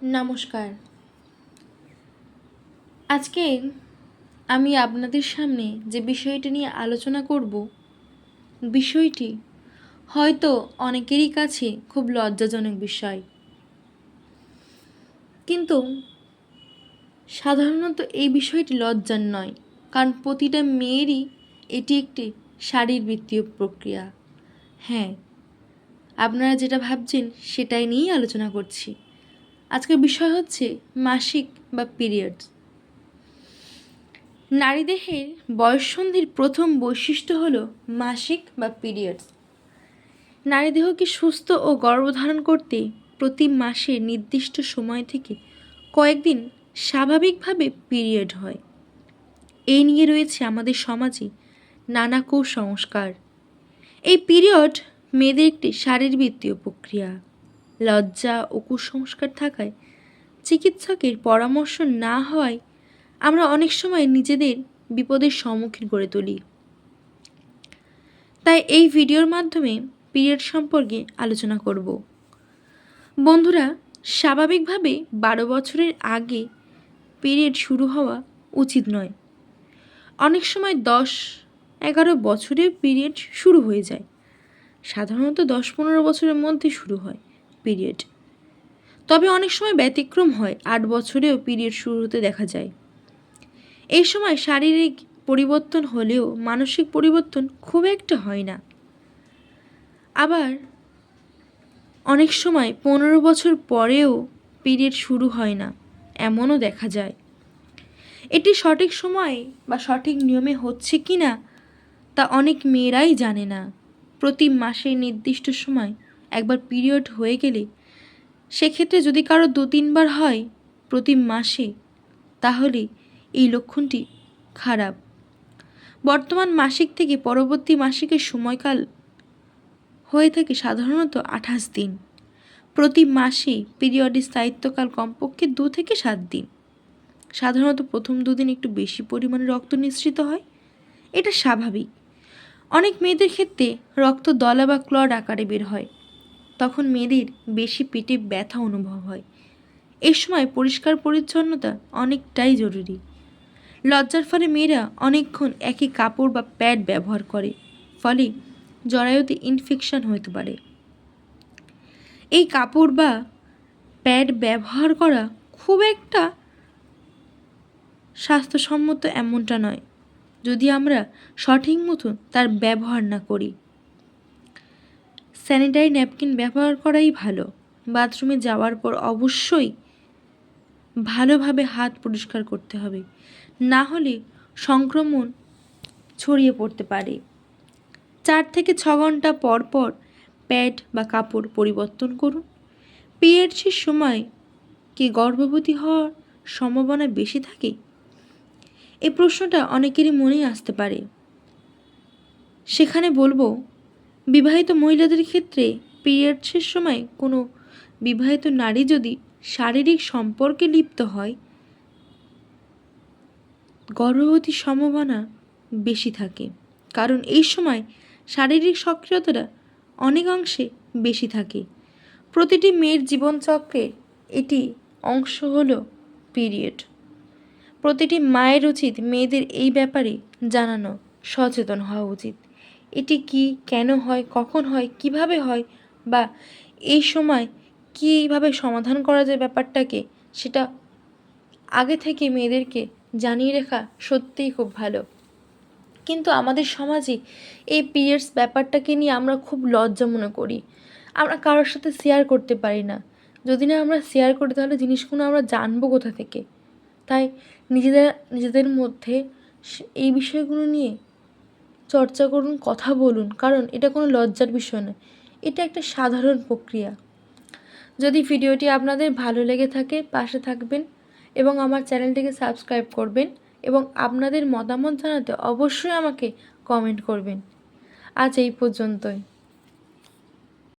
নমস্কার। আজকে আমি আপনাদের সামনে যে বিষয়টি নিয়ে আলোচনা করব, বিষয়টি হয়তো অনেকেরই কাছে খুব লজ্জাজনক বিষয়, কিন্তু সাধারণত এই বিষয়টি লজ্জার নয়, কারণ প্রতিটা মেয়েরই এটি একটি শারীরবৃত্তীয় প্রক্রিয়া। হ্যাঁ, আপনারা যেটা ভাবছেন সেটাই নিয়েই আলোচনা করছি। আজকের বিষয় হচ্ছে মাসিক বা পিরিয়ডস। নারীদেহের বয়ঃসন্ধির প্রথম বৈশিষ্ট্য হলো মাসিক বা পিরিয়ডস। নারীদেহকে সুস্থ ও গর্ভধারণ করতে প্রতি মাসে নির্দিষ্ট সময় থেকে কয়েকদিন স্বাভাবিকভাবে পিরিয়ড হয়। এই নিয়ে রয়েছে আমাদের সমাজে নানা কুসংস্কার। এই পিরিয়ড মেয়েদের একটি শারীরবৃত্তীয় প্রক্রিয়া। লজ্জা ও কুসংস্কার থাকায় চিকিৎসকের পরামর্শ না হওয়ায় আমরা অনেক সময় নিজেদের বিপদের সম্মুখীন করে তুলি। তাই এই ভিডিওর মাধ্যমে পিরিয়ড সম্পর্কে আলোচনা করব। বন্ধুরা, স্বাভাবিকভাবে 12 বছরের আগে পিরিয়ড শুরু হওয়া উচিত নয়। অনেক সময় 10-11 বছরেও পিরিয়ড শুরু হয়ে যায়। সাধারণত 10-15 বছরের মধ্যে শুরু হয় পিরিয়ড। তবে অনেক সময় ব্যতিক্রম হয়, 8 বছরেও পিরিয়ড শুরু হতে দেখা যায়। এই সময় শারীরিক পরিবর্তন হলেও মানসিক পরিবর্তন খুব একটা হয় না। আবার অনেক সময় 15 বছর পরেও পিরিয়ড শুরু হয় না, এমনও দেখা যায়। এটি সঠিক সময়ে বা সঠিক নিয়মে হচ্ছে কি না তা অনেক মেয়েরাই জানে না। প্রতি মাসে নির্দিষ্ট সময় একবার পিরিয়ড হয়ে গেলে, সেক্ষেত্রে যদি কারো 2-3 বার হয় প্রতি মাসে, তাহলে এই লক্ষণটি খারাপ। বর্তমান মাসিক থেকে পরবর্তী মাসিকের সময়কাল হয়ে থাকে সাধারণত 28 দিন। প্রতি মাসে পিরিয়ডের স্থায়িত্বকাল কমপক্ষে 2 থেকে 7 দিন। সাধারণত প্রথম 2 দিন একটু বেশি পরিমাণে রক্ত নিঃসৃত হয়, এটা স্বাভাবিক। অনেক মেয়েদের ক্ষেত্রে রক্ত দলা বা ক্লড আকারে বের হয়, তখন মেয়েদের বেশি পেটে ব্যথা অনুভব হয়। এই সময় পরিষ্কার পরিচ্ছন্নতা অনেকটাই জরুরি। লজ্জার ফলে মেয়েরা অনেকক্ষণ একই কাপড় বা প্যাড ব্যবহার করে, ফলে জরায়ুতে ইনফেকশন হতে পারে। এই কাপড় বা প্যাড ব্যবহার করা খুব একটা স্বাস্থ্যসম্মত এমনটা নয়, যদি আমরা সঠিক মতো তার ব্যবহার না করি। স্যানিটারি ন্যাপকিন ব্যবহার করাই ভালো। বাথরুমে যাওয়ার পর অবশ্যই ভালোভাবে হাত পরিষ্কার করতে হবে, না হলে সংক্রমণ ছড়িয়ে পড়তে পারে। 4 থেকে 6 ঘন্টা পর পর প্যাড বা কাপড় পরিবর্তন করুন। পিরিয়ডসের সময় কি গর্ভবতী হওয়ার সম্ভাবনা বেশি থাকে? এই প্রশ্নটা অনেকেরই মনেই আসতে পারে। সেখানে বলবো, বিবাহিত মহিলাদের ক্ষেত্রে পিরিয়ডসের সময় কোনো বিবাহিত নারী যদি শারীরিক সম্পর্কে লিপ্ত হয়, গর্ভবতীর সম্ভাবনা বেশি থাকে, কারণ এই সময় শারীরিক সক্রিয়তাটা অনেকাংশে বেশি থাকে। প্রতিটি মেয়ের জীবনচক্রে এটি অংশ হলো পিরিয়ড। প্রতিটি মায়ের উচিত মেয়েদের এই ব্যাপারে জানানো, সচেতন হওয়া উচিত। এটি কি, কেন হয়, কখন হয়, কিভাবে হয়, বা এই সময় কীভাবে সমাধান করা যায় ব্যাপারটাকে, সেটা আগে থেকে মেয়েদেরকে জানিয়ে রাখা সত্যিই খুব ভালো। কিন্তু আমাদের সমাজে এই পিরিয়ডস ব্যাপারটাকে নিয়ে আমরা খুব লজ্জা মনে করি। আমরা কারোর সাথে শেয়ার করতে পারি না। যদি না আমরা শেয়ার করি, তাহলে জিনিসগুলো আমরা জানবো কোথা থেকে? তাই নিজেদের মধ্যে এই বিষয়গুলো নিয়ে চর্চা করুন, কথা বলুন, কারণ এটা কোনো লজ্জার বিষয় নয়, এটা একটা সাধারণ প্রক্রিয়া। যদি ভিডিওটি আপনাদের ভালো লেগে থাকে, পাশে থাকবেন এবং আমার চ্যানেলটিকে সাবস্ক্রাইব করবেন এবং আপনাদের মতামত জানাতে অবশ্যই আমাকে কমেন্ট করবেন। আজ এই পর্যন্তই।